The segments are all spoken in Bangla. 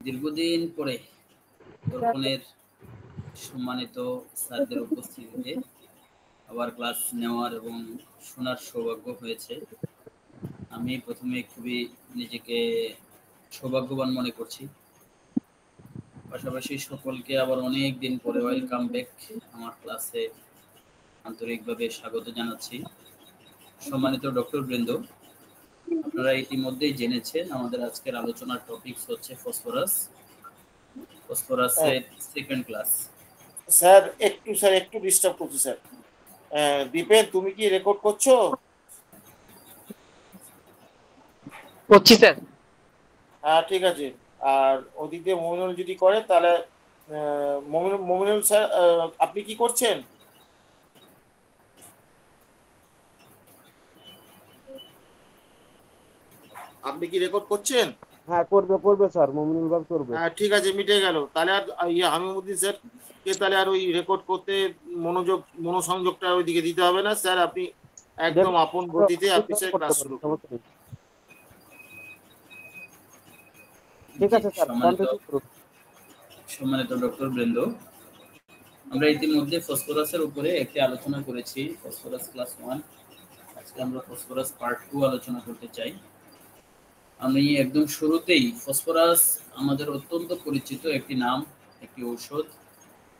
দীর্ঘদিন পরে দর্পণের সম্মানিত স্যারদের উপস্থিতিতে আবার ক্লাস নেওয়ার এবং শোনার সৌভাগ্য হয়েছে। আমি প্রথমে খুবই নিজেকে সৌভাগ্যবান মনে করছি। পাশাপাশি সকলকে আবার অনেক দিন পরে ওয়েলকাম ব্যাক আমার ক্লাসে আন্তরিকভাবে স্বাগত জানাচ্ছি। সম্মানিত ডক্টর বৃন্দ, আপনারা ইতিমধ্যেই জেনেছেন আমাদের আজকের আলোচনার টপিকস হচ্ছে ফসফরাসের সেকেন্ড ক্লাস। স্যার একটু ডিস্টার্ব করছি স্যার। দীপেন, তুমি কি রেকর্ড করছো? করছি স্যার। হ্যাঁ, ঠিক আছে। আর ওদিকে মমিনুল যদি করে তাহলে মমিনুল স্যার, আপনি কি করছেন? আপনি কি রেকর্ড করছেন? হ্যাঁ, করবে স্যার, মমিনুল ভাই করবে। হ্যাঁ, ঠিক আছে, মিটে গেল। তাহলে আর হামিমুদ্দিন স্যার কে তাহলে আর ওই রেকর্ড করতে মনোসংযোগটা ওইদিকে দিতে হবে না। স্যার, আপনি একদম আপন গতিতে আপনি স্যার ক্লাস শুরু করুন। ঠিক আছে স্যার, কন্টিনিউ করুন। সম্মানিত ডক্টর বৃন্দ, আমরা ইতিমধ্যে ফসফরাসের উপরে একটি আলোচনা করেছি, ফসফরাস ক্লাস 1। আজকে আমরা ফসফরাস পার্ট 2 আলোচনা করতে চাই। আমি একদম শুরুতেই, ফসফরাস আমাদের অত্যন্ত পরিচিত একটি নাম, একটি ঔষধ।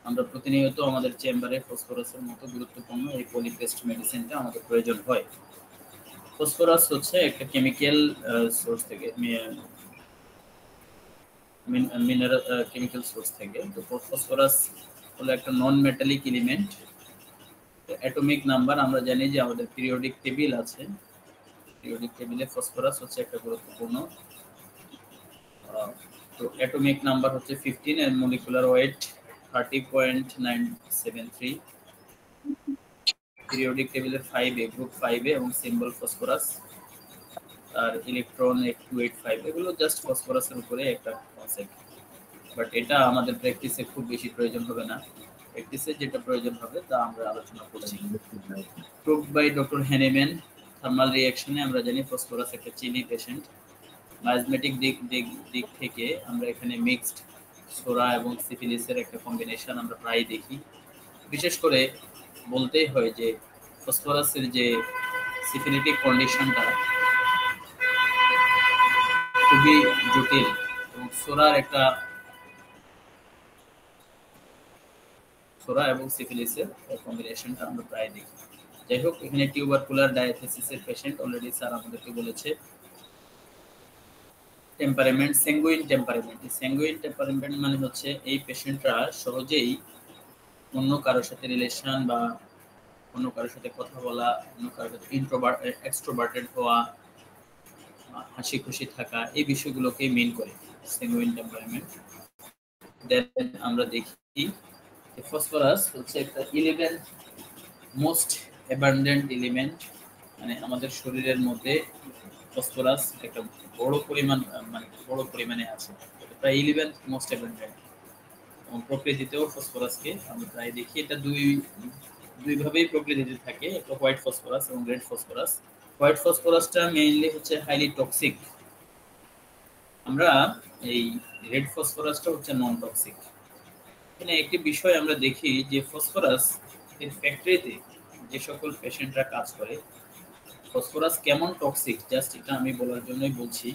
আমরা প্রতিনিয়ত আমাদের চেম্বারে ফসফরাসের মতো গুরুত্বপূর্ণ এই পলিপেস্ট মেডিসিনটা আমাদের প্রয়োজন হয়। ফসফরাস হচ্ছে একটা কেমিক্যাল সোর্স থেকে, মিনারেল কেমিক্যাল সোর্স থেকে। তো ফসফরাস হলো একটা নন মেটালিক এলিমেন্ট। অ্যাটমিক নাম্বার আমরা জানি যে আমাদের পিরিয়ডিক টেবিল আছে, পিরিয়ডিক টেবিলে ফসফরাস হচ্ছে একটা গুরুত্বপূর্ণ। তো অ্যাটমিক নাম্বার হচ্ছে 15 এর মলিকুলার ওয়েট 30.973। পিরিয়ডিক টেবিলের 5A, গ্রুপ 5A এবং সিম্বল ফসফরাস, আর ইলেকট্রন 285। এগুলো জাস্ট ফসফরাসের উপরে একটা কনসেপ্ট, বাট এটা আমাদের প্র্যাকটিসে খুব বেশি প্রয়োজন হবে না। প্র্যাকটিসে যেটা প্রয়োজন হবে তা আমরা আলোচনা করছি। Proved by doctor Hahnemann. Thermal রিঅ্যাকশনে আমরা জানি ফসফরাস একটা চিনি পেশেন্ট। বায়োজমেটিক দিক থেকে আমরা এখানে মিক্সড সোরা এবং সিফিলিসের একটা কম্বিনেশন আমরা প্রায় দেখি। বিশেষ করে বলতেই হয় যে ফসফরাসের যে সিফিলিটিক কন্ডিশনটা খুবই জটিল, এবং সোরা এবং সিফিলিসের কম্বিনেশনটা আমরা প্রায় দেখি। যাই হোক, এখানে টিউবারকুলার ডায়াথেসিসের পেশেন্ট অলরেডি স্যার আমাদেরকে বলেছে। Temperament, sanguine temperament. Sanguine temperament মানে হচ্ছে এই পেশেন্টরা সহজেই অন্য কারোর সাথে রিলেশন বা অন্য কারোর সাথে কথা বলা, অন্য কারোর সাথে এক্সট্রোভার্টেড হওয়া, হাসি খুশি থাকা, এই বিষয়গুলোকে মিন করে স্যাঙ্গুইন টেম্পারামেন্ট। দেন আমরা দেখি ফসফরাস হচ্ছে একটা 11th মোস্ট অ্যাবান্ডেন্ট এলিমেন্ট। মানে আমাদের শরীরের মধ্যে ফসফরাস একটা বড় পরিমাণে আছে, প্রায় 11th মোস্ট অ্যাবান্ডেন্ট। এবং প্রকৃতিতেও ফসফরাসকে আমরা প্রায় দেখি। এটা দুই ভাবেই প্রকৃতিতে থাকে, একটা হোয়াইট ফসফরাস এবং রেড ফসফরাস। হোয়াইট ফসফরাসটা মেইনলি হচ্ছে হাইলি টক্সিক। আমরা এই রেড ফসফরাসটা হচ্ছে নন টক্সিক। এখানে একটি বিষয় আমরা দেখি যে ফসফরাস এর ফ্যাক্টরিতে যে সকল পেশেন্টরা কাজ করে, ফসফরাস কেমন টক্সিক জাস্ট এটা আমি বলার জন্যই বলছি।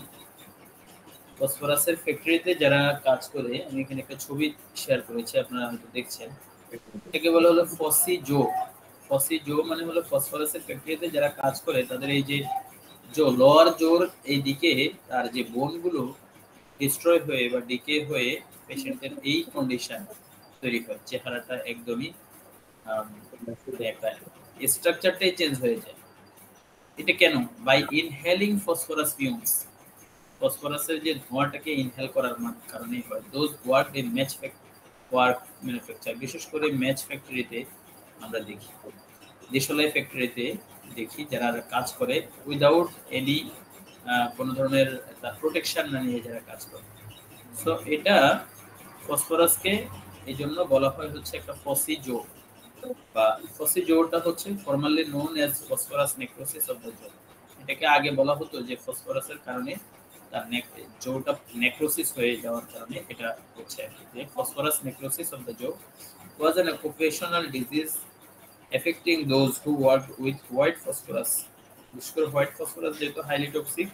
ফসফরাসের ফ্যাক্টরিতে যারা কাজ করে, আমি এখানে একটা ছবি শেয়ার করেছি, আপনারা হয়তো দেখছেন। এটাকে বলা হলো ফসিজো। ফসিজো মানে হলো ফসফরাসের ফ্যাক্টরিতে যারা কাজ করে তাদের এই যে লোয়ার জোর এই দিকে তার যে বোনগুলো ডিস্ট্রয় হয়ে বা ডিকে হয়ে পেশেন্টের এই কন্ডিশন তৈরি হয়, চেহারাটা একদমই স্ট্রাকচারটাই চেঞ্জ হয়ে যায়। এটা কেন? By inhaling phosphorus fumes. ফসফরাসের যে ধোঁয়াটাকে ইনহেল করার কারণেই হয়। Those work in work manufacture, বিশেষ করে ম্যাচ ফ্যাক্টরিতে আমরা দেখি, দেশলাই ফ্যাক্টরিতে দেখি যারা কাজ করে উইদাউট এনি কোনো ধরনের প্রোটেকশন না নিয়ে যারা কাজ করে। সো এটা ফসফরাসকে এই জন্য বলা হয় হচ্ছে একটা ফসিজো, বা ফসিজোটা হচ্ছে formally known as phosphorus necrosis of the zoo. এটাকে আগে বলা হতো যে ফসফরাসের কারণে তার জোটা নেক্রোসিস হয়ে যাওয়ার কারণে এটা হচ্ছে আর কি, যে phosphorus necrosis of the zoo was an occupational disease affecting those who worked with white phosphorus. বিশেষ করে হোয়াইট ফসফরাস যেহেতু হাইলি টক্সিক,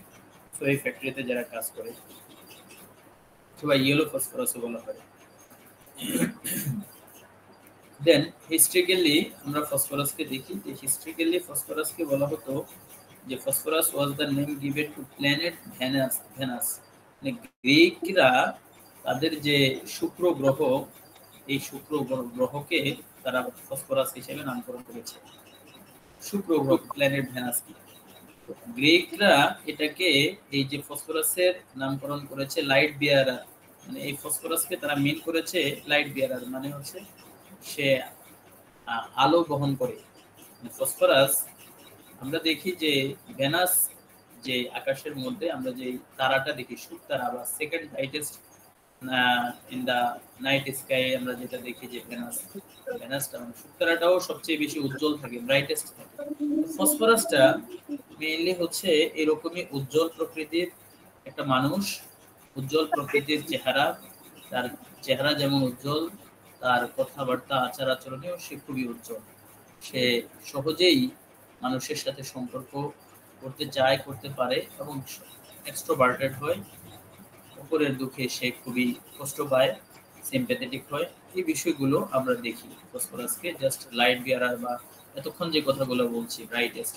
সো এই ফ্যাক্টরিতে যারা কাজ করে অথবা ইয়েলো ফসফরাসও বলা হয়। দেন হিস্ট্রিক্যালি আমরা ফসফরাসকে দেখি, যে হিস্ট্রিক্যালি ফসফরাসকে বলা হতো যে phosphorus was the name given to planet Venus. মানে গ্রিকরা তাদের যে শুক্র গ্রহ, এই শুক্র গ্রহকে তারা ফসফরাস হিসেবে নামকরণ করেছে। শুক্র গ্রহ প্ল্যানেট ভেনাস কি, গ্রিকরা এটাকে এই যে ফসফরাসের নামকরণ করেছে লাইট বিয়ারার, মানে এই ফসফরাসকে তারা মিন করেছে লাইট বিয়ারার, মানে হচ্ছে সে আলো বহন করে। ফসফরাস আমরা দেখি যে ভেনাস, যে আকাশের মধ্যে আমরা যে তারাটা দেখি শুক তারা বা second brightest in the night sky, আমরা যেটা দেখি যে ভেনাসটা মানে শুক তারাটাও সবচেয়ে বেশি উজ্জ্বল থাকে, ব্রাইটেস্ট থাকে। ফসফরাসটা মেইনলি হচ্ছে এরকমই উজ্জ্বল প্রকৃতির একটা মানুষ, উজ্জ্বল প্রকৃতির চেহারা, তার চেহারা যেমন উজ্জ্বল, তার কথাবার্তা আচার আচরণেও সে খুবই উজ্জ্বল। সে সহজেই মানুষের সাথে সম্পর্ক করতে চায়, করতে পারে এবং এক্সট্রোভার্টেড হয়। অপরের দুঃখে সে খুবই কষ্ট পায়, সিম্প্যাথেটিক হয়। এই বিষয়গুলো আমরা দেখি ফসফরাসকে, জাস্ট লাইট বিয়ারার বা এতক্ষণ যে কথাগুলো বলছি ব্রাইটেস্ট।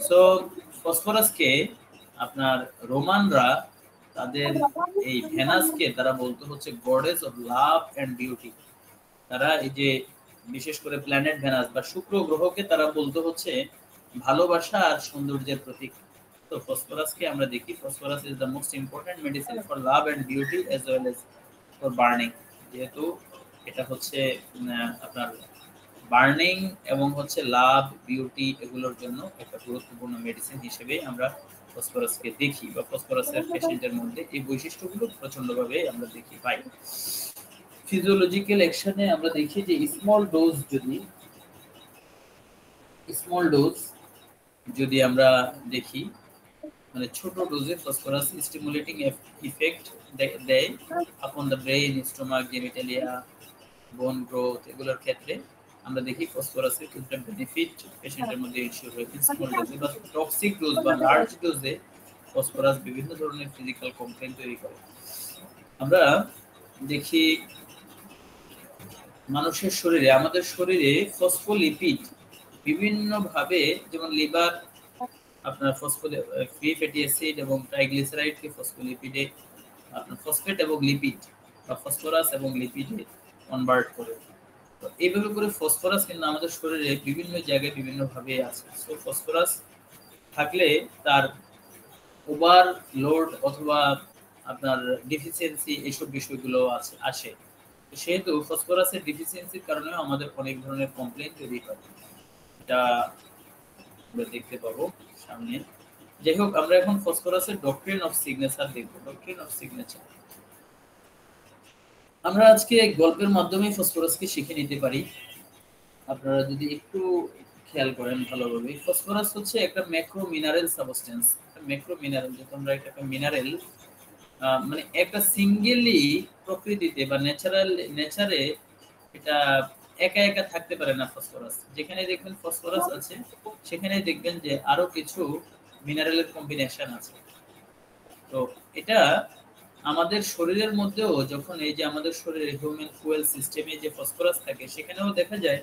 সো ফসফরাসকে আপনার রোমানরা তাদের এই ভেনাসকে তারা বলতো হচ্ছে goddess of love and beauty. তারা এই যে বিশেষ করে প্ল্যানেট ভেনাস বা শুক্র গ্রহকে তারা বলতো হচ্ছে ভালোবাসা আর সৌন্দর্যের প্রতীক। তো ফসফরাসকে আমরা দেখি, phosphorus is the most important medicine for love and beauty as well as for burning. যেহেতু এটা হচ্ছে আপনার বার্নিং এবং হচ্ছে লাভ বিউটি এগুলোর জন্য একটা গুরুত্বপূর্ণ মেডিসিন হিসেবে আমরা ফসফরাসকে দেখি, বা ফসফরাসের পেশেন্টের মধ্যে এই বৈশিষ্ট্যগুলো প্রচন্ডভাবে আমরা দেখি পাই। ফিজিওলজিক্যাল অ্যাকশনে আমরা দেখি যে স্মল ডোজ যদি আমরা দেখি, মানে ছোট ডোজে ফসফরাস স্টিমুলেটিং ইফেক্ট দেয় upon the brain, stomach, genitalia, বোন গ্রোথ, এগুলোর ক্ষেত্রে আমরা দেখি ফসফরাসের কিছুটা বেনিফিট পেশেন্টের মধ্যে ইনশিওর হয়। স্মল ডোজে বা টক্সিক ডোজ বা লার্জ ডোজে ফসফরাস বিভিন্ন ধরনের ফিজিক্যাল কমপ্লেইন তৈরি করে। আমরা দেখি মানুষের শরীরে, আমাদের শরীরে ফসফোলিপিড বিভিন্ন ভাবে, যেমন লিভার আপনার ফ্রি ফ্যাটি অ্যাসিড এবং ট্রাইগ্লিসারাইডকে ফসফোলিপিডে আপনার ফসফেট এবং লিপিড বা ফসফরাস এবং লিপিডে কনভার্ট করে। তো এইভাবে করে ফসফরাস কিন্তু আমাদের শরীরে বিভিন্ন জায়গায় বিভিন্ন ভাবে আছে। সো ফসফরাস থাকলে তার ওভারলোড অথবা আপনার ডিফিসিয়েন্সি এইসব বিষয়গুলো আসে। সেহেতু ফসফরাসের ডিফিসিয়েন্সির কারণে আমাদের অনেক ধরনের কমপ্লেইন তৈরি হয়, এটা আমরা দেখতে পাবো সামনে। যাই হোক, আমরা এখন ফসফরাসের ডক্ট্রিন অফ সিগনেচার দেখব। ডক্ট্রিন অফ সিগনেচার আমরা আজকে গল্পের মাধ্যমে ফসফরাসকে শিখে নিতে পারি। আপনারা যদি একটু খেয়াল করেন ভালোভাবে, ফসফরাস হচ্ছে একটা macro mineral substance. Macro mineral, যেটা আমরা একটা মিনারেল, মানে একটা সিঙ্গেলি প্রকৃতিতে বা নেচারে এটা একা একা থাকতে পারে না ফসফরাস। যেখানে দেখবেন ফসফরাস আছে সেখানে দেখবেন যে আরো কিছু মিনারেলের কম্বিনেশন আছে। তো এটা আমাদের শরীরের মধ্যেও, যখন এই যে আমাদের শরীরে হিউম্যান ফুয়েল সিস্টেমে যে ফসফরাস থাকে সেখানেও দেখা যায়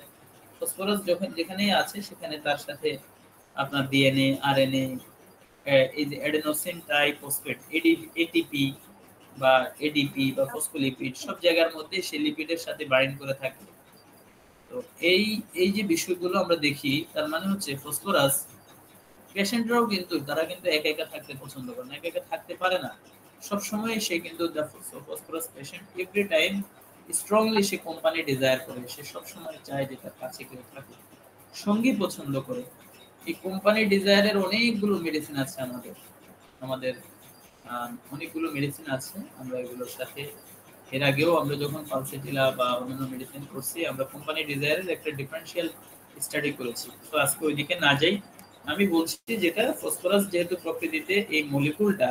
ফসফরাস যখন যেখানেই আছে সেখানে তার সাথে আপনার ডিএনএ, আরএনএ, এই যে অ্যাডেনোসিন ট্রাইফসফেট, এটিপি বা এডিপি বা ফসফোলিপিড, সব জায়গার মধ্যে সেই লিপিডের সাথে বাইন্ড করে থাকে। তো এই যে বিষয়গুলো আমরা দেখি, তার মানে হচ্ছে ফসফরাস পেশেন্টরাও কিন্তু তারা কিন্তু একা একা থাকতে পছন্দ করে না, একা একা থাকতে পারে না। সব সময় সে কিন্তু phosphorus patient every time strongly সে কোম্পানি ডিজায়ার করে, সে সব সময় চায় যে তার কাছে কেউ থাকে, সঙ্গী পছন্দ করে। এই কোম্পানি ডিজায়ারের অনেকগুলো মেডিসিন আছে আমাদের অনেকগুলো মেডিসিন আছে। আমরা এগুলোর সাথে এর আগেও আমরা যখন পালসেটিলা বা অন্যান্য মেডিসিন করছি, আমরা কোম্পানি ডিজায়ারের একটা ডিফারেন্সিয়াল স্টাডি করেছি। তো আজকে ওইদিকে না যাই, আমি বলছি যেটা ফসফরাস যেহেতু প্রকৃতিতে এই মলিকুলটা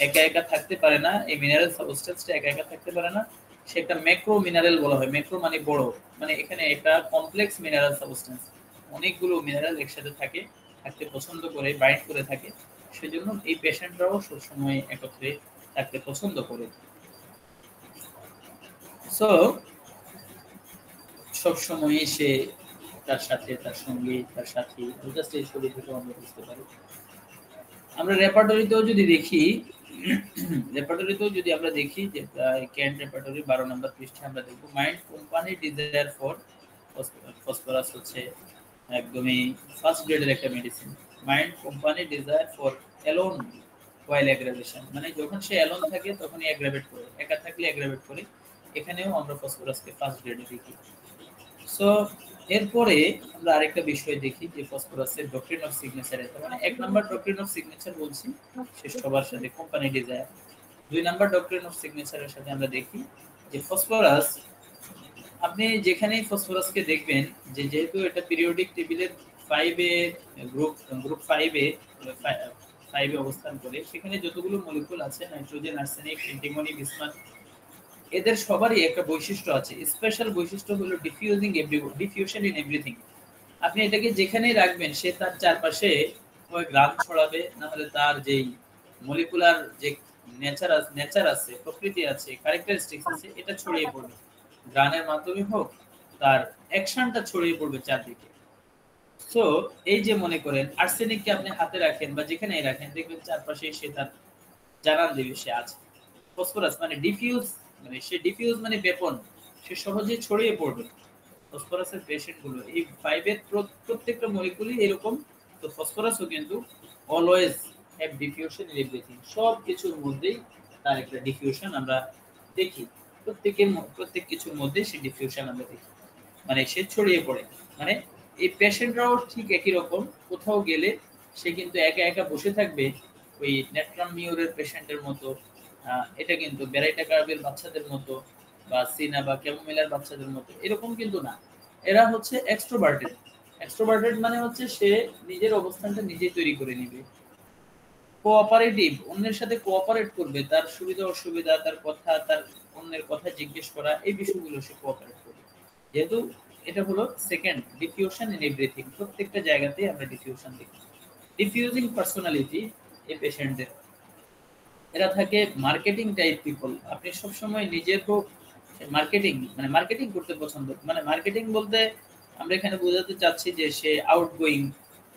একা একা থাকতে পারে না, এই মিনারেল সাবস্টেন্সটা একা একা থাকতে পারে না, সে একটা ম্যাক্রো মিনারেল বলা হয়। ম্যাক্রো মানে বড়, মানে এখানে একটা কমপ্লেক্স মিনারেল সাবস্টেন্স, অনেকগুলো মিনারেল একসাথে থাকতে পছন্দ করে, বাইন্ড করে থাকে। সেজন্য এই পেশেন্টরাও সবসময় একত্রে থাকতে পছন্দ করে। সো সবসময় সে তার সাথে তার সঙ্গে তার সাথী জাস্ট এই ছবি থেকে আমরা বুঝতে পারি। আমরা রেপার্টরিতেও যদি দেখি, রেপার্টরিতেও যদি আমরা দেখি যে ক্যান্ট রেপার্টরি 12 নম্বর পৃষ্ঠায় আমরা দেখব mind company desire for phosphorus হচ্ছে একদমই ফার্স্ট গ্রেডের একটা medicine. Mind company desire for alone while aggravation, মানে যখন সে অ্যালোন থাকে তখনই অ্যাগ্রাভেট করে, একা থাকলে অ্যাগ্রাভেট করে। এখানেও আমরা ফসফরাসকে ফার্স্ট গ্রেডে দেখি। সো এরপরে আমরা আরেকটা বিষয় দেখি যে ফসফরাসের ডক্ট্রিন অফ সিগনেচার, মানে এক নাম্বার ডক্ট্রিন অফ সিগনেচার বলছি সে সবার সাথে company desire. 2 number doctrine of সিগনেচারের সাথে আমরা দেখি যে ফসফরাস, আপনি যেখানেই ফসফরাসকে দেখবেন যে যেহেতু এটা পিরিয়ডিক টেবিলের 5 এ গ্রুপ 5 এ অবস্থান করে, সেখানে যতগুলো মলিকুল আছে নাইট্রোজেন, আর্সেনিক, অ্যান্টিমনি, বিসমাথ, এদের সবারই একটা বৈশিষ্ট্য আছে। স্পেশাল বৈশিষ্ট্য হলো ডিফিউশন ইন এভরিথিং। আপনি এটাকে যেখানেই রাখবেন সে তার চারপাশে হয় গ্রাম ছড়াবে, না হলে তার যেই মলিকুলার যে নেচার আছে, প্রকৃতি আছে, ক্যারেক্টারিস্টিক্স আছে, এটা ছড়িয়ে পড়বে। গ্রানের মাধ্যমে হোক, তার অ্যাকশনটা ছড়িয়ে পড়বে চারদিকে। সো এই যে মনে করেন আর্সেনিককে আপনি হাতে রাখেন বা যেখানেই রাখেন, দেখবেন চারপাশে সে তার জানান দেবে সে আছে। ফসফরাস মানে ডিফিউজ, মানে সে ডিফিউজ মানে বেপন, সে সহজে ছড়িয়ে পড়বে। ফসফরাসের পেশেন্টগুলো এই 5 এর প্রত্যেকটা মলিকুলই এরকম। তো ফসফরাসও কিন্তু always have diffusion in everything, সব কিছুর মধ্যেই তার একটা ডিফিউশন আমরা দেখি। প্রত্যেক কিছুর মধ্যে সে ডিফিউশন আমরা দেখি, মানে সে ছড়িয়ে পড়ে। মানে এই পেশেন্টরাও ঠিক একই রকম, কোথাও গেলে সে কিন্তু একা একা বসে থাকবে ওই নেট্রাম মিউরের পেশেন্টের মতো। এটা কিন্তু বেরাইটা কার্ভের বাচ্চাদের মতো বা সিনা বা ক্যামোমিলার বাচ্চাদের মতো এরকম কিন্তু না। এরা হচ্ছে এক্সট্রোভার্টেড। এক্সট্রোভার্টেড মানে হচ্ছে সে নিজের অবস্থানটা নিজেই তৈরি করে নেবে। কোঅপারেটিভ, অন্যের সাথে কোঅপারেট করবে, তার সুবিধা অসুবিধা, তার কথা, তার অন্যের কথা জিজ্ঞেস করা, এই বিষয়গুলো সে কোঅপারেট করবে। যেহেতু এটা হলো সেকেন্ড ডিফিউশন ইন এভরিথিং, প্রত্যেকটা জায়গাতেই আমরা ডিফিউশন দেখি। ডিফিউজিং পার্সোনালিটি এই পেশেন্টদের, এরা থাকে মার্কেটিং টাইপ পিপল। আপনি সব সময় নিজের হোক মার্কেটিং করতে পছন্দ, মানে মার্কেটিং বলতে আমরা এখানে বোঝাতে চাচ্ছি যে সে আউটগোয়িং,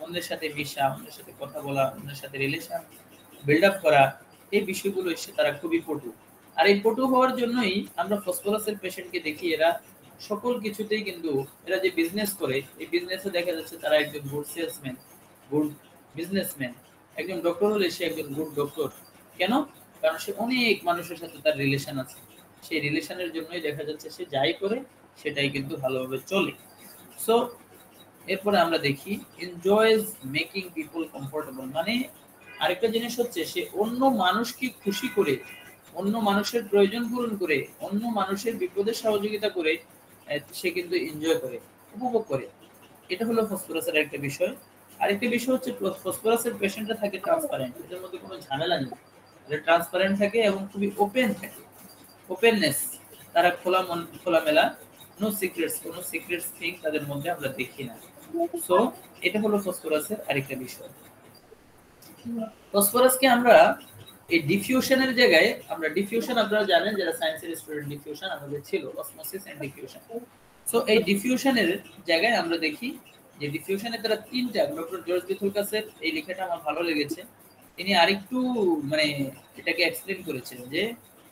অন্যের সাথে মিশা, অন্যের সাথে কথা বলা, অন্যের সাথে রিলেশন বিল্ড আপ করা, এই বিষয়গুলো এসে তারা খুবই পটু। আর এই পটু হওয়ার জন্যই আমরা ফসফরাসের পেশেন্টকে দেখি এরা সকল কিছুতেই কিন্তু এরা যে বিজনেস করে, এই বিজনেসে দেখা যাচ্ছে তারা একজন গুড সেলসম্যান, গুড বিজনেসম্যান। একজন ডক্টর হলে সে একজন গুড ডক্টর। কেন? কারণ সে অনেক মানুষের সাথে তার রিলেশন আছে, সেই রিলেশনের জন্যই দেখা যাচ্ছে সে যাই করে সেটাই কিন্তু ভালোভাবে চলে। সো এরপরে আমরা দেখি এনজয়স মেকিং পিপল কমফোর্টেবল, মানে আরেকটা জিনিস হচ্ছে সে অন্য মানুষকে খুশি করে, অন্য মানুষের প্রয়োজন পূরণ করে, অন্য মানুষের বিপদে সহযোগিতা করে সে কিন্তু এনজয় করে, উপভোগ করে। এটা হলো ফসফরাসের একটা বিষয়। আরেকটা বিষয় হচ্ছে ফসফরাসের পেশেন্টরা থাকে ট্রান্সপারেন্ট, এদের মধ্যে কোনো ঝামেলা নেই, এরা ট্রান্সপারেন্ট থাকে এবং খুবই ওপেন থাকে, ওপেননেস, তারা খোলামেলা, নো সিক্রেটস, কোনো সিক্রেটস থিং তাদের মধ্যে আমরা দেখি না। সো এটা হলো ফসফরাসের আরেকটা বিষয়। ফসফরাসকে আমরা এই ডিফিউশনের জায়গায়, আমরা ডিফিউশন আপনারা জানেন যারা সায়েন্সের স্টুডেন্ট, ডিফিউশন আমাদের ছিল অসমোসিস এন্ড ডিফিউশন। সো এই ডিফিউশনের জায়গায় আমরা দেখি যে ডিফিউশনের দ্বারা তিনটা, ডক্টর জর্জ লিথলকাসের এই লেখাটা আমার ভালো লেগেছে, তিনি আরেকটু মানে এটাকে এক্সপ্লেন করেছেন যে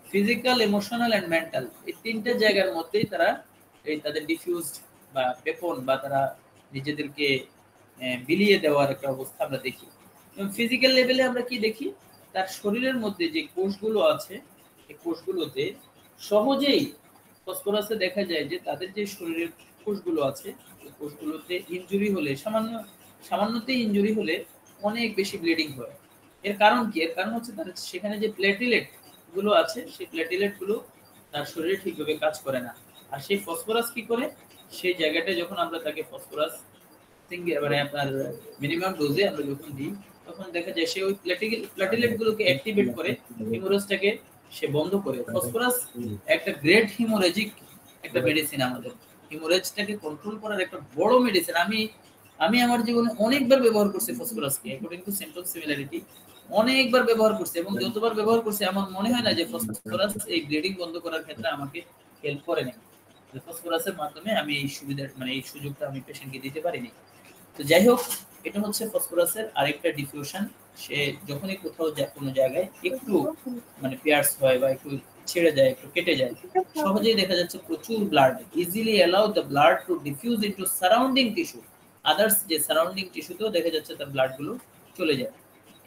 ফিজিক্যাল, ইমোশনাল এন্ড মেন্টাল, এই তিনটা জায়গার মধ্যেই তারা এই তাদের ডিফিউজড বা পেপন বা তারা নিজেদেরকে বিলিয়ে দেওয়ার একটা অবস্থা আমরা দেখি। এবং ফিজিক্যাল লেভেলে আমরা কি দেখি, তার শরীরের মধ্যে যে কোষগুলো আছে এই কোষগুলোতে সহজেই ফসফরাসে দেখা যায় যে তাদের যে শরীরের কোষগুলো আছে এই কোষগুলোতে ইনজুরি হলে, সামান্যতেই ইনজুরি হলে অনেক বেশি ব্লিডিং হয়। এর কারণ কি? এর কারণ হচ্ছে তার সেখানে যে প্লেটলেট গুলো আছে সেই প্লেটলেট গুলো তার শরীরে ঠিকভাবে কাজ করে না। আর সেই ফসফরাস কি করে, সেই জায়গাটায় যখন আমরা তাকে ফসফরাস মানে আপনার মিনিমাম ডোজে আমরা যখন দিই, তখন দেখা যায় সে ওই প্ল্যাটিলেট গুলোকে অ্যাক্টিভেট করে হিমোরেজটাকে সে বন্ধ করে। ফসফরাস একটা গ্রেট হিমোরেজিক একটা মেডিসিন, আমাদের হিমোরেজটাকে কন্ট্রোল করার একটা বড় মেডিসিন। আমি আমার জীবনে অনেকবার ব্যবহার করছি ফসফরাসকে, অ্যাকর্ডিং টু সিম্পল সিমিলারিটি অনেকবার ব্যবহার করছি, এবং যতবার ব্যবহার করছি আমার মনে হয় না যে ফসফরাস এই ব্লিডিং বন্ধ করার ক্ষেত্রে আমাকে হেল্প করে নাই। ফসফরাসের মাধ্যমে আমি এই সুবিধা মানে এই সুযোগটা আমি পেশেন্টকে দিতে পারিনি। তো যাই হোক, এটা হচ্ছে ফসফরাসের আরেকটা ডিফিউশন। সে যখনই কোথাও যায়, কোনো জায়গায় একটু মানে পিয়ার্স হয় বা একটু ছেড়ে যায়, একটু কেটে যায়, সহজেই দেখা যাচ্ছে প্রচুর blood easily allow the blood to diffuse into surrounding tissue, others যে সারাউন্ডিং টিস্যুতেও দেখা যাচ্ছে তার ব্লাড গুলো চলে যায়।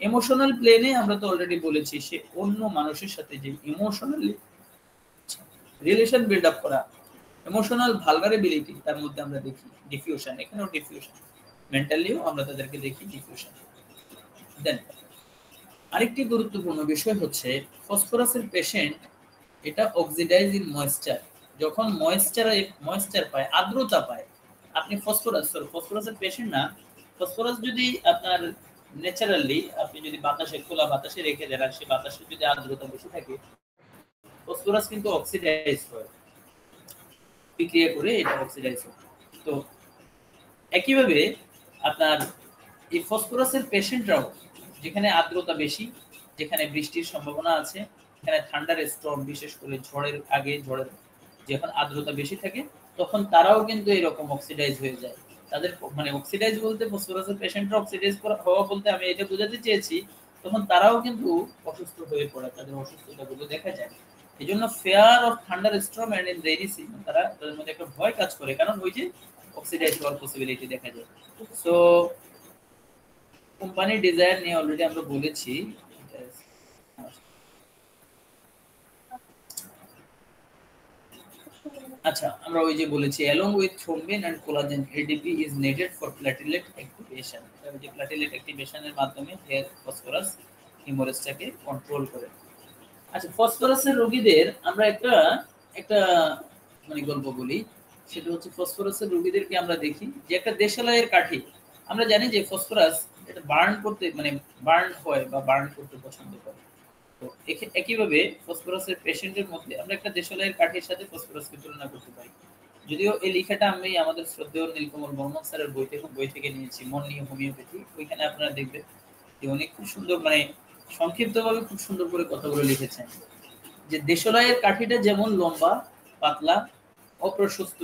ইমোশনাল প্লেনে আমরা তো অলরেডি বলেছি, সে অন্য মানুষের সাথে যে ইমোশনালি রিলেশন বিল্ড আপ করা, ইমোশনাল ভালনারেবিলিটি, তার মধ্যে আমরা দেখি ডিফিউশন, এখানেও ডিফিউশন, মেন্টালিও আমরা তাদেরকে দেখি ডিফিউশন। দেন আরেকটি গুরুত্বপূর্ণ বিষয় হচ্ছে ফসফরাসের পেশেন্ট এটা অক্সিডাইজ ইন ময়েশ্চার, যখন ময়েশ্চার পায়, আর্দ্রতা পায়, আপনি ফসফরাসের পেশেন্ট না, ফসফরাস যদি আপনার ন্যাচারালি আপনি যদি বাতাসে, খোলা বাতাসে রেখে দেন, আর সেই বাতাসে যদি আর্দ্রতা বেশি থাকে, ফসফরাস কিন্তু অক্সিডাইজ হয়, বিক্রিয়া করে এটা অক্সিডাইজ হয়। তো একইভাবে আপনার এই ফসফরাসের পেশেন্টরাও যেখানে আর্দ্রতা বেশি, যেখানে বৃষ্টির সম্ভাবনা আছে, এখানে থান্ডার স্টর্ম, বিশেষ করে ঝড়ের আগে, ঝড়ের যখন আর্দ্রতা বেশি থাকে, তখন তারাও কিন্তু এরকম অক্সিডাইজ হয়ে যায়। তাদের মানে অক্সিডাইজ বলতে, ফসফরাসের পেশেন্টরা অক্সিডাইজ হওয়া বলতে আমি এটা বোঝাতে চেয়েছি, তখন তারাও কিন্তু অসুস্থ হয়ে পড়ে, তাদের অসুস্থতাগুলো দেখা যায়। এই জন্য fear of thunderstorm and in rainy season, তাদের মধ্যে একটা ভয় কাজ করে, কারণ ওই যে অক্সিডাইজ হওয়ার পসিবিলিটি দেখা যায়। সো কোম্পানি ডিজায়ার নিয়ে অলরেডি আমরা বলেছি। আচ্ছা, আমরা ওই যে বলেছি along with thrombin and collagen ADP is needed for platelet activation, ওই যে প্ল্যাটিলেট অ্যাক্টিভেশনের মাধ্যমে হেয়ার ফসফরাস হিমোরেজটাকে কন্ট্রোল করে। আচ্ছা, ফসফরাসের রোগীদের আমরা একটা মানে গল্প বলি, সেটা হচ্ছে ফসফরাসের রোগীদেরকে আমরা দেখি যে একটা দেশালয়ের কাঠি, আমরা জানি যে ফসফরাস এটা বার্ন করতে মানে বার্ন হয় বা বার্ন করতে পছন্দ করে। তো একইভাবে ফসফরাসের পেশেন্টের মধ্যে আমরা একটা দেশালয়ের কাঠির সাথে ফসফরাসকে তুলনা করতে পারি। যদিও এই লেখাটা আমি আমাদের শ্রদ্ধেয় নীলকমল বর্মন স্যারের বই থেকে নিয়েছি, মন নিয়ে হোমিওপ্যাথি। ওইখানে আপনারা দেখবেন যে উনি খুব সুন্দর মানে সংক্ষিপ্তভাবে খুব সুন্দর করে কথাগুলো লিখেছেন, যে দেশালয়ের কাঠিটা যেমন লম্বা, পাতলা, অপ্রশস্ত,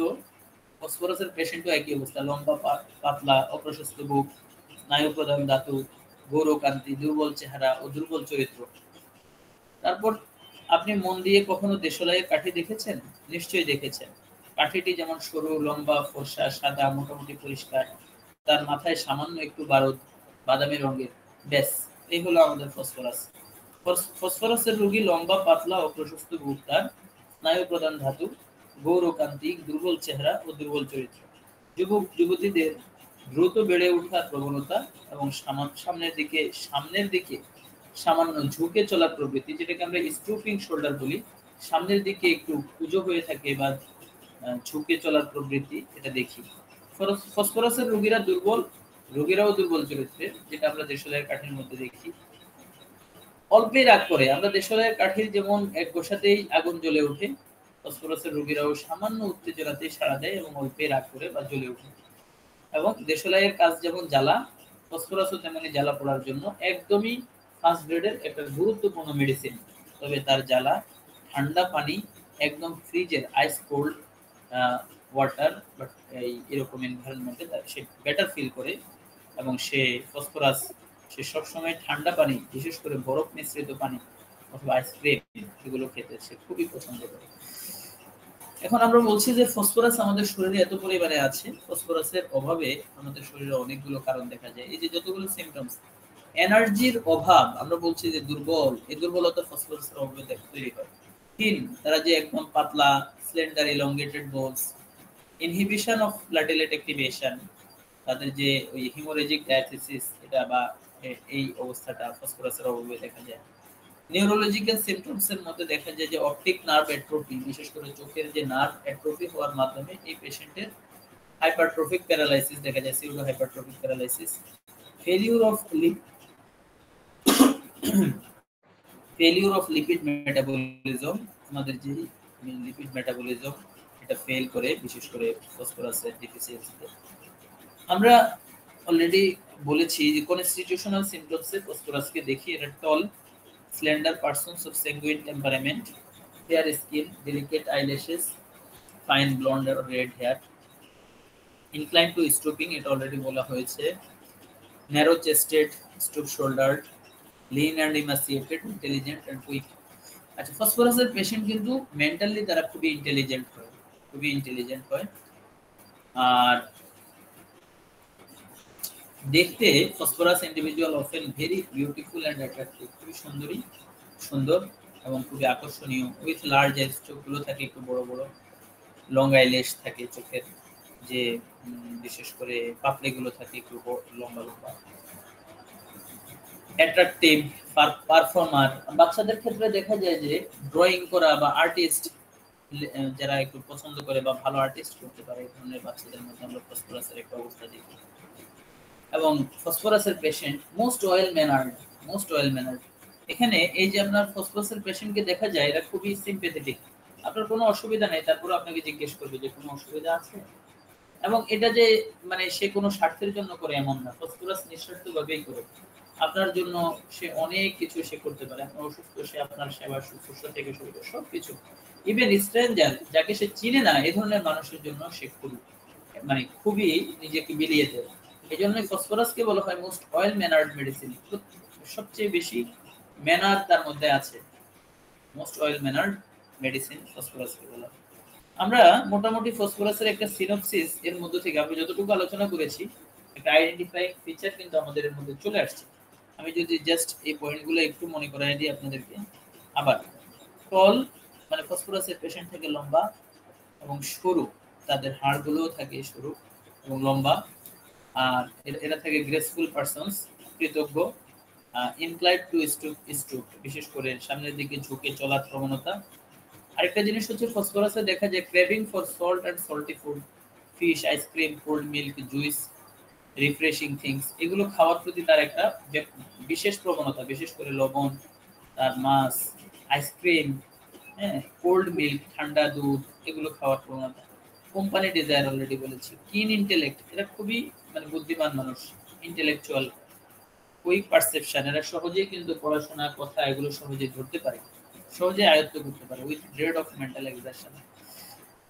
ফসফরাসের পেশেন্টও একই অবস্থা, লম্বা, পাতলা, অপ্রশস্ত বুক, স্নায়ু প্রধান ধাতু, গৌরকান্তি, দুর্বল চেহারা ও দুর্বল চরিত্র। তারপর আপনি মন দিয়ে কখনো দেশালয়ের কাঠি দেখেছেন? নিশ্চয়ই দেখেছেন। কাঠিটি যেমন সরু, লম্বা, ফর্সা, সাদা, মোটামুটি পরিষ্কার, তার মাথায় সামান্য একটু বারুদ, বাদামি রঙের, ব্যাস এই হলো আমাদের ফসফরাস। ফসফরাসের রোগী লম্বা, পাতলা ও প্রশস্ত বুক, তার স্নায়ু প্রধান ধাতু, গৌরকান্তি, দুর্বল চেহারা ও দুর্বল চরিত্র। যুবক যুবতীদের দ্রুত বেড়ে ওঠার প্রবণতা এবং সামনের দিকে সামান্য ঝুঁকে চলার প্রবৃত্তি, যেটাকে আমরা স্টুপিং শোল্ডার বলি, সামনের দিকে একটু কুঁজো হয়ে থাকে বা ঝুঁকে চলার প্রবৃত্তি, এটা দেখি। ফসফরাসের রোগীরাও দুর্বল চরিত্রের, যেটা আমরা দেশালয়ের কাঠির মধ্যে দেখি। অল্পে রাগ করে, আমরা দেশালয়ের কাঠির যেমন এক গোসাতেই আগুন জ্বলে ওঠে, ফসফরাসের রোগীরাও সামান্য উত্তেজনাতেই সাড়া দেয় এবং অল্পে রাগ করে বা জ্বলে ওঠে। এবং দেশালয়ের কাজ যেমন জ্বালা, ফসফরাসও তেমনি জ্বালা পড়ার জন্য একদমই ফার্স্ট গ্রেডের একটা গুরুত্বপূর্ণ মেডিসিন। তবে তার জ্বালা ঠান্ডা পানি, একদম ফ্রিজের আইস কোল্ড ওয়াটার, বাট এরকম এনভায়রনমেন্টে সে বেটার ফিল করে, এবং সে ফসফরাস সে সবসময় ঠান্ডা পানি, বিশেষ করে বরফ মিশ্রিত পানি অথবা আইসক্রিম, সেগুলো খেতে সে খুবই পছন্দ করে। এখন আমরা বলছি যে ফসফরাস আমাদের শরীরে এত পরিমাণে আছে, ফসফরাসের অভাবে আমাদের শরীরে অনেকগুলো কারণ দেখা যায়। এই যে যতগুলো সিমটমস, এনার্জির অভাব, আমরা বলছি যে দুর্বল, এই দুর্বলতা ফসফরাসের অভাবে তৈরি হয়। তারা যে একদম পাতলা, slender, elongated bones, inhibition of platelet activation, তাদের যে ওই হিমোরেজিক ডায়াথিসিস, এটা বা এই অবস্থাটা ফসফরাসের অভাবে দেখা যায়। নিউরোলজিক্যাল সিমটমস এর মধ্যে দেখা যায় যে অপটিক নার্ভ অ্যাট্রোফি, বিশেষ করে চোখের যে নার্ভ অ্যাট্রোফি হওয়ার মাধ্যমে এই পেশেন্টের হাইপারট্রফিক প্যারালাইসিস দেখা যায়, pseudo hypertrophic paralysis. Failure of lip failure of lipid metabolism, আমাদের যে লিপিড মেটাবলিজম এটা ফেল করে, বিশেষ করে ফসফরাসের ডেফিসিয়েন্সিতে। আমরা অলরেডি বলেছি যে কনস্টিটিউশনাল সিম্পটমসে ফসফরাসকে দেখি। এটা টল slender persons of sanguine temperament, fair skin, delicate eyelashes, fine blonde or red hair, inclined to stooping, এটা অলরেডি বলা হয়েছে, narrow chested, stoop shouldered, lean and emaciated, intelligent and quick। আচ্ছা, ফসফরাসের পেশেন্ট কিন্তু মেন্টালি তারা খুবই ইন্টেলিজেন্ট হয়, আর দেখতে phosphorus individual often very beautiful and attractive, খুবই সুন্দর এবং খুবই আকর্ষণীয়। উইথ লার্জ আইস, চোখগুলো থাকে একটু বড় বড়, লং আইলেশ থাকে চোখের, যে বিশেষ করে পাপড়িগুলো থাকে একটু লম্বা লম্বা। অ্যাট্রাকটিভ, পারফর্মার, বাচ্চাদের ক্ষেত্রে দেখা যায় যে ড্রয়িং করা বা আর্টিস্ট যারা একটু পছন্দ করে বা ভালো আর্টিস্ট করতে পারে, এই ধরনের বাচ্চাদের মধ্যে আমরা ফসফরাসের একটা অবস্থা দেখি। এবং ফসফরাসের পেশেন্ট মোস্ট ওয়েল ম্যানার্ড। এখানে এই যে আপনার ফসফরাসের পেশেন্টকে দেখা যায় এরা খুবই সিম্পেথেটিক, আপনার কোনো অসুবিধা নেই, তারপরে আপনাকে জিজ্ঞেস করবে যে কোনো অসুবিধা আছে, এবং এটা যে মানে সে কোনো স্বার্থের জন্য করে এমন না, ফসফরাস নিঃস্বার্থভাবেই করে আপনার জন্য। সে অনেক কিছু সে করতে পারে, আপনার অসুস্থ সে আপনার সেবা শুশ্রূষা থেকে শুরু করে সবকিছু। ইভেন স্ট্রেঞ্জার যাকে সে চিনে না, এই ধরনের মানুষের জন্য সে খুবই নিজেকে বিলিয়ে দেয়। এই জন্যই ফসফরাসকে বলা হয় মোস্ট ওয়েল ম্যানার্ড মেডিসিন, সবচেয়ে বেশি ম্যানার তার মধ্যে আছে, মোস্ট ওয়েল ম্যানার্ড মেডিসিন ফসফরাসকে বলা হয়। আমরা মোটামুটি ফসফরাসের একটা সিনপসিস এর মধ্যে থেকে আমি যতটুকু আলোচনা করেছি, একটা আইডেন্টিফাইং ফিচার কিন্তু আমাদের এর মধ্যে চলে আসছে। আমি যদি জাস্ট এই পয়েন্টগুলো একটু মনে করাই দিই আপনাদেরকে আবার। টল মানে ফসফরাসের পেশেন্ট থেকে লম্বা এবং সরু, তাদের হাড়গুলোও থাকে সরু এবং লম্বা, আর এরা থাকে গ্রেসফুল পারসনস, কৃতজ্ঞ, ইনক্লাইন্ড টু স্টুপ, বিশেষ করে সামনের দিকে ঝুঁকে চলার প্রবণতা। আরেকটা জিনিস হচ্ছে ফসফরাসে দেখা যায় craving for salt and salty food, fish, ice cream, cold milk, juice, refreshing things, এগুলো খাওয়ার প্রতি তার একটা বিশেষ প্রবণতা, বিশেষ করে লবণ, তার মাছ, আইসক্রিম, হ্যাঁ, কোল্ড মিল্ক, ঠান্ডা দুধ, এগুলো খাওয়ার প্রবণতা। কোম্পানি ডিজায়ার অলরেডি বলেছি। কিন ইন্টেলেক্ট, এরা খুবই বুদ্ধিমান মানুষ, ইন্টেলেকচুয়াল, কুইক পারসেপশন, এরা সহজেই কিন্তু পড়াশোনা কথা এগুলো সহজেই ধরতে পারে, সহজে আয়ত্ত করতে পারে, with dread of mental exertion.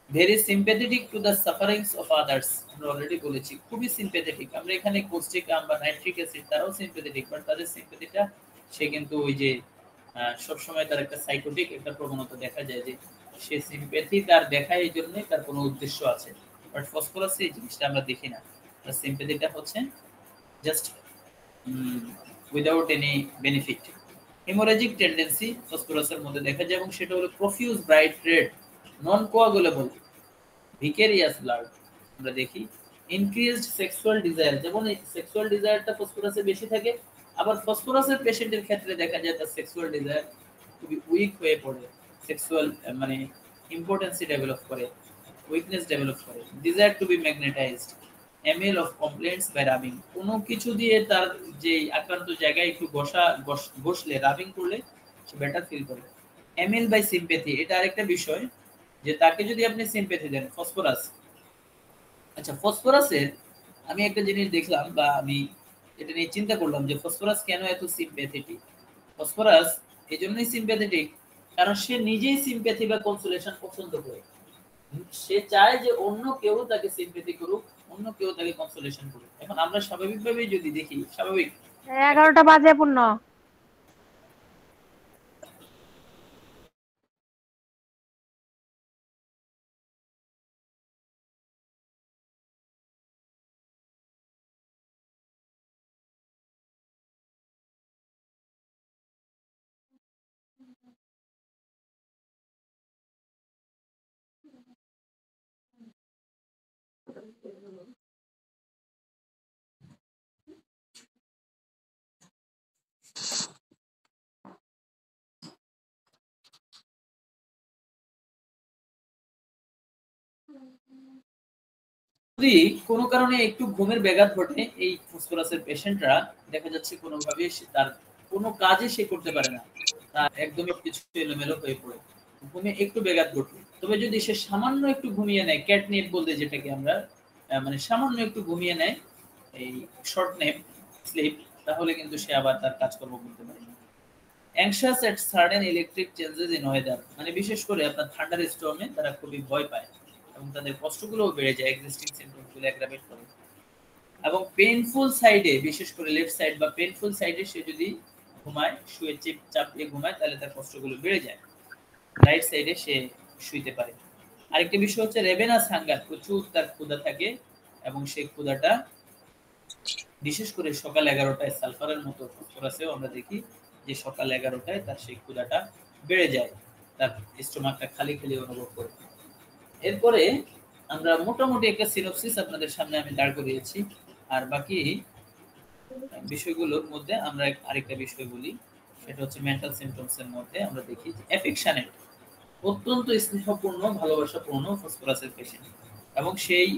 Very sympathetic to the sufferings of others, আমরা অলরেডি বলেছি খুবই সিম্প্যাথেটিক। আমরা এখানে কোস্টিক বা নাইট্রিক অ্যাসিড তারাও সিম্প্যাথেটিক, বাট তাদের সিম্প্যাথিটা সে কিন্তু ওই যে সবসময় তার একটা সাইকোটিক একটা প্রবণতা দেখা যায়, যে সে সিম্প্যাথি তার দেখায় এই জন্যই তার কোনো উদ্দেশ্য আছে, বাট ফসফরাসে এই জিনিসটা আমরা দেখি না। তার সিম্প্যাথিটা হচ্ছে just without any benefit. Haemorrhagic tendency ফসফরাসের মধ্যে দেখা যায়, এবং সেটা হলো profuse bright red non coagulable vicarious blood আমরা দেখি। ইনক্রিজড সেক্সুয়াল ডিজায়ার, যেমন সেক্সুয়াল ডিজায়ারটা ফসফরাসে বেশি থাকে, আবার ফসফরাসের পেশেন্টের ক্ষেত্রে দেখা যায় তার সেক্সুয়াল ডিজায়ার খুবই উইক হয়ে পড়ে, সেক্সুয়াল ইম্পর্টেন্সি ডেভেলপ করে, উইকনেস ডেভেলপ করে। Desire to be magnetized, amel of complaints by rubbing, কোনো কিছু দিয়ে তার যে আক্রান্ত জায়গায় একটু ঘষলে, রাবিং করলে সে বেটার ফিল করে। এমএল বাই সিম্প্যাথি, এটা আরেকটা বিষয়, যে তাকে যদি আপনি সিম্প্যাথি দেন ফসফরাস। আচ্ছা, ফসফরাসের আমি একটা জিনিস দেখলাম বা আমি এটা নিয়ে চিন্তা করলাম যে ফসফরাস কেন এত সিম্প্যাথেটিক। ফসফরাস এই জন্যই সিম্প্যাথেটিক কারণ সে নিজেই সিম্প্যাথি বা কনসোলেশন পছন্দ করে, সে চায় যে অন্য কেউ তাকে সিম্প্যাথি করুক, অন্য কেউ তাকে কনসোলেশন করুক। এখন আমরা স্বাভাবিকভাবেই যদি দেখি, স্বাভাবিক 11টা বাজে পূর্ণ। যদি কোনো কারণে একটু ঘুমের ব্যাঘাত ঘটে, এই ফসফরাসের পেশেন্টরা দেখা যাচ্ছে কোনোভাবে তার কোনো কাজই সে করতে পারে না, তার একদমই কিছু এলোমেলো হয়ে পড়ে, ঘুমে একটু ব্যাঘাত ঘটবে। তবে যদি সে সামান্য একটু ঘুমিয়ে নেয়, ক্যাটনেপ বলতে যেটাকে আমরা মানে সামান্য একটু ঘুমিয়ে নেয়, এই শর্ট নেপ স্লিপ, তাহলে কিন্তু সে আবার তার কাজকর্ম করতে পারে। Anxious at certain electric changes in weather, মানে বিশেষ করে আপনার থান্ডার স্টর্মে তারা খুবই ভয় পায় এবং তাদের কষ্টগুলোও বেড়ে যায়, এক্সিস্টিং সিম্পটমগুলো অ্যাগ্রাভেট করে। এবং পেইনফুল সাইডে, বিশেষ করে লেফট সাইড বা পেইনফুল সাইডে সে যদি ঘুমায়, শুয়ে চাপিয়ে ঘুমায়, তাহলে তার কষ্টগুলো বেড়ে যায়। রাইট সাইডে সে শুইতে পারে। আরেকটা বিষয় হচ্ছে রেভেনাস হাঙ্গার, প্রচুর তার ক্ষুধা থাকে এবং সেই ক্ষুধাটা বিশেষ করে সকাল 11টায় সালফারের মতো ফসফরাসেও আমরা দেখি যে সকাল 11টায় তার সেই ক্ষুধাটা বেড়ে যায়, তার স্টোমাকটা খালি খালি অনুভব করে। এরপরে আমরা মোটামুটি একটা সিনোপসিস আপনাদের সামনে আমি দাঁড় করিয়েছি, আর বাকি বিষয়গুলোর মধ্যে আমরা আরেকটা বিষয় বলি, সেটা হচ্ছে মেন্টাল সিমটমস এর মধ্যে আমরা দেখি যে অ্যাফেকশনেট, অত্যন্ত স্নেহপূর্ণ ভালোবাসাপূর্ণ ফসফরাসের পেশেন্ট, এবং সেই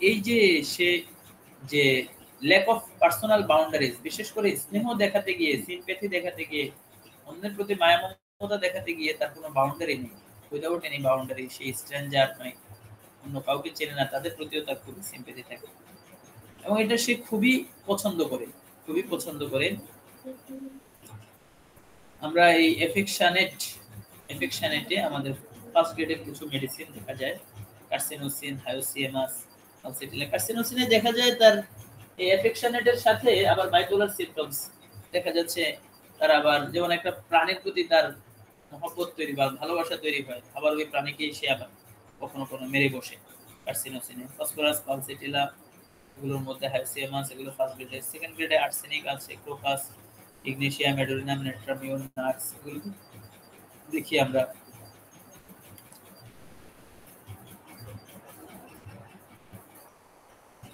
এই যে সে যে ল্যাক অফ পার্সোনাল বাউন্ডারিজ, বিশেষ করে স্নেহ দেখাতে গিয়ে, সিম্প্যাথি দেখাতে গিয়ে, অন্যের প্রতি মায়া মমতা দেখাতে গিয়ে তার কোনো বাউন্ডারি নেই, উইদাউট এনি বাউন্ডারি, সেই স্ট্রেঞ্জার নয়, অন্য কাউকে চেনে না, তাদের প্রতিও তার খুবই সিম্প্যাথি থাকে এবং এটা সে খুবই পছন্দ করে, খুবই পছন্দ করে। আমরা এই এফেকশনেটে আমাদের ফার্স্ট গ্রেডের কিছু মেডিসিন দেখা যায়, কার্সিনোসিন, হায়োসিয়ামাস, আলসিটিলা। কার্সিনোসিনে দেখা যায় তার এই এফেকশনেটের সাথে আবার বাইপোলার সিম্পটমস দেখা যাচ্ছে, তার আবার যেমন একটা প্রাণীর প্রতি তার মহব্বত তৈরি বা ভালোবাসা তৈরি হয়, আবার ওই প্রাণীকেই সে আবার কখনো কোনো মেরে বসে। কার্সিনোসিনে ফসফরাস, পালসিটিলা, এগুলোর মধ্যে হায়োসিয়ামাস, এগুলো ফার্স্ট গ্রেডে। সেকেন্ড গ্রেডে আর্সেনিক আছে, ক্রোকাস, ইগনেশিয়াম, অ্যাডোনিনাম, নেট্রামিউন, নাটস, এগুলো দেখি আমরা।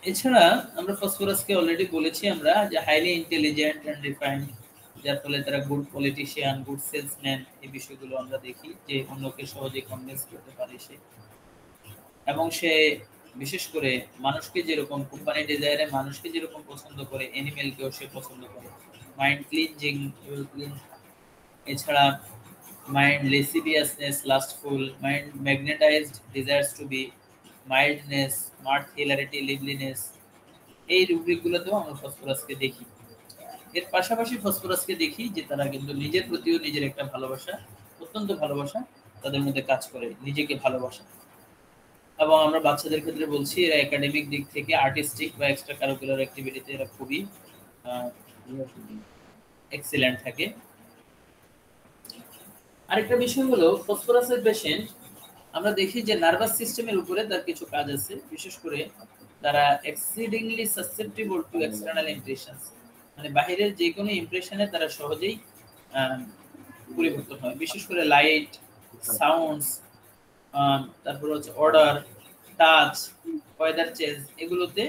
এছাড়া আমরা ফসফরাসকে অলরেডি বলেছি আমরা যে হাইলি ইন্টেলিজেন্ট এন্ড রিফাইন্ড, যার ফলে তারা গুড পলিটিশিয়ান, গুড সেলসম্যান, এই বিষয়গুলো আমরা দেখি যে অন্যকে সহজে কনভিন্স করতে পারে সে, এবং সে বিশেষ করে মানুষকে যেরকম কোম্পানি ডিজায়ারে মানুষকে যেরকম পছন্দ করে, অ্যানিমেলকেও সে পছন্দ করে। মাইন্ড ক্লিনজিং, এছাড়া mind lasciviousness, lustful mind, magnetised, desires to be, mildness, smart, hilarity, liveliness, এই রুব্রিকগুলোতেও আমরা ফসফরাসকে দেখি। এর পাশাপাশি ফসফরাসকে দেখি যে তারা কিন্তু নিজের প্রতিও নিজের একটা ভালোবাসা, অত্যন্ত ভালোবাসা তাদের মধ্যে কাজ করে, নিজেকে ভালোবাসা। এবং আমরা বাচ্চাদের ক্ষেত্রে বলছি এরা একাডেমিক দিক থেকে, আর্টিস্টিক বা এক্সট্রা কারিকুলার অ্যাক্টিভিটিতে এরা খুবই এক্সিলেন্ট থাকে। আরেকটা বিষয় হলো ফসফরাসের পেশেন্ট আমরা দেখি যে নার্ভাস সিস্টেমের উপরে তার কিছু কাজ আছে, বিশেষ করে তারা এক্সিডিংলি সাসেপ্টিবল টু এক্সটার্নাল ইমপ্রেশনস, মানে বাহিরের যে কোনো ইমপ্রেশনে তারা সহজেই পরিবর্তন হয়, বিশেষ করে লাইট, সাউন্ডস, তারপর হচ্ছে অর্ডার, টাচ, ওয়েদার চেঞ্জ, এগুলোতে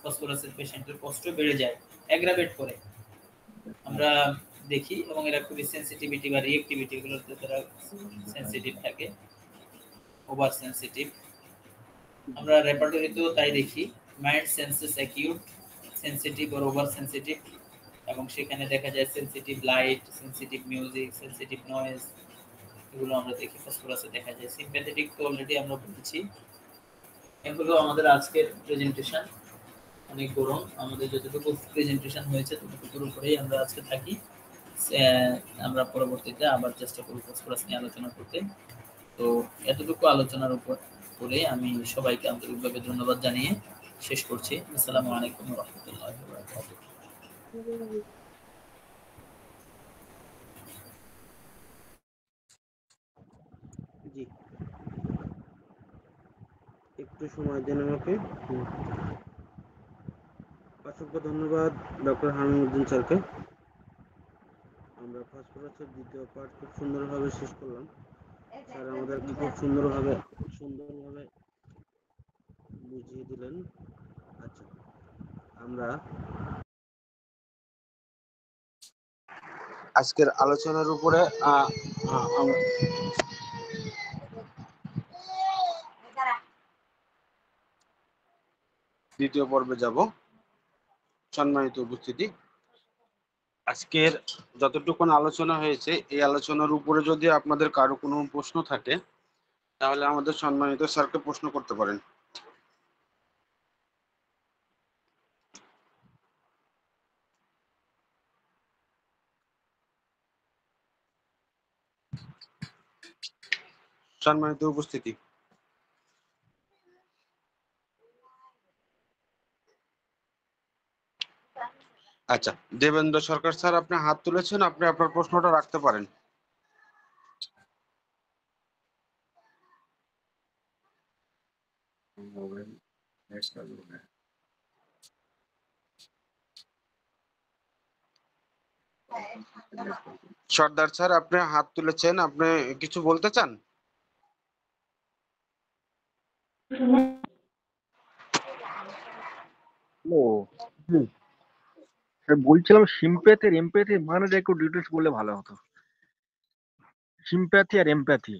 ফসফরাসের পেশেন্টের কষ্ট বেড়ে যায়, অ্যাগ্রাভেট করে আমরা দেখি। এবং এরা খুবই সেন্সিটিভিটি বা রিঅ্যাক্টিভিটি, এগুলোতে তারা সেন্সিটিভ থাকে, ওভার সেন্সিটিভ। আমরা রেপার্টরিতেও তাই দেখি, মাইন্ড সেন্সেস অ্যাকিউট, সেন্সিটিভ আর ওভার সেন্সিটিভ, এবং সেখানে দেখা যায় sensitive light, sensitive music, sensitive noise, এগুলো আমরা দেখি ফসফরাসে দেখা যায়। সিম্প্যাথেটিক তো অলরেডি আমরা বলেছি। এগুলো আমাদের আজকের প্রেজেন্টেশন, অনেক গরম, আমাদের যতটুকু প্রেজেন্টেশন হয়েছে ততটুকুর উপরেই আমরা আজকে থাকি। আমরা পরবর্তীতে আবার চেষ্টা করব ফসফরাস নিয়ে আলোচনা করতে। তো এতটুকু আলোচনার উপর করে আমি সবাইকে আন্তরিকভাবে ধন্যবাদ জানিয়ে শেষ করছি। আসসালামু আলাইকুম ওয়া রাহমাতুল্লাহি ওয়া বারাকাতুহু। জি, একটু সময় দেন আমাকে। অসংখ্য ধন্যবাদ ডক্টর হামিমুদ্দিন স্যারকে। আমরা ফসফরাসের দ্বিতীয় পার্ট খুব সুন্দরভাবে শেষ করলাম। স্যার আমাদেরকে খুব সুন্দরভাবে বুঝিয়ে দিলেন। আচ্ছা, আমরা আজকের আলোচনার উপরে দ্বিতীয় পর্বে যাব। সম্মানিত উপস্থিতি, আজকের যতটুকু আলোচনা হয়েছে এই আলোচনার উপরে যদি আপনাদের কারো কোনো প্রশ্ন থাকে তাহলে আমাদের সম্মানিত স্যারকে প্রশ্ন করতে পারেন। সম্মানিত উপস্থিতি, আচ্ছা দেবেন্দ্র সরকার স্যার আপনি হাত তুলেছেন, আপনি আপনার প্রশ্নটা রাখতে পারেন। সর্দার স্যার আপনি হাত তুলেছেন, আপনি কিছু বলতে চান? ও বলছিলাম সিম্প্যাথি এমপ্যাথি মানেটা একটু ডিটেলস বললে ভালো হতো। সিম্প্যাথি আর এমপ্যাথি।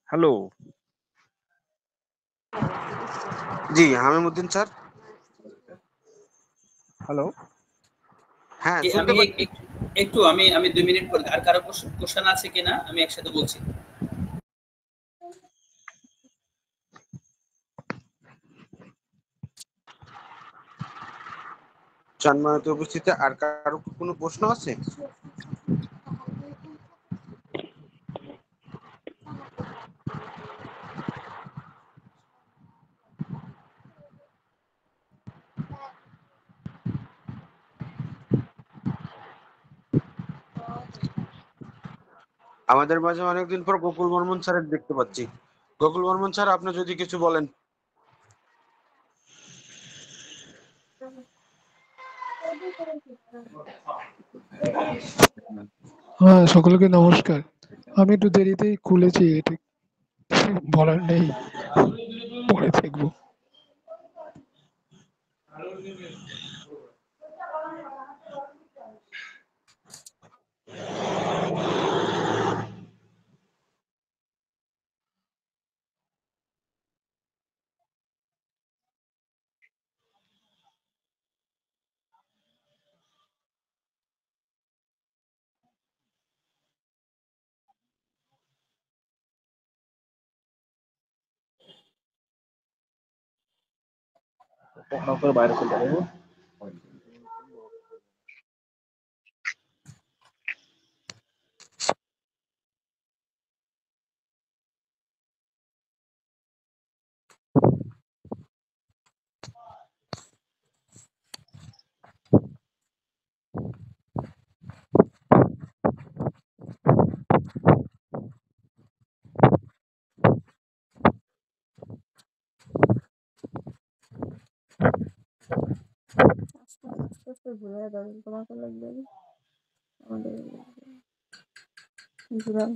হ্যালো, জি হামিমুদ্দিন স্যার। হ্যালো, হ্যাঁ শুনতে আমি পাচ্ছি। একটু আমি 2 মিনিট পরে, আর কারো কোশ্চেন আছে কিনা আমি একসাথে বলছি। সম্মানিত উপস্থিতি, আর কারো কোনো প্রশ্ন আছে? আমাদের মাঝে অনেকদিন পর গোকুল বর্মন স্যারের দেখতে পাচ্ছি। গোকুল বর্মন স্যার আপনি যদি কিছু বলেন। হ্যাঁ, সকলকে নমস্কার। আমি একটু দেরিতেই খুলেছি, এটা বলার নেই, পরে দেখবো। বাইরে চলে যাবো। আস্তে আস্তে ঘুরে যাবে, তোমাকে লাগবে আমাদের ঘুরান।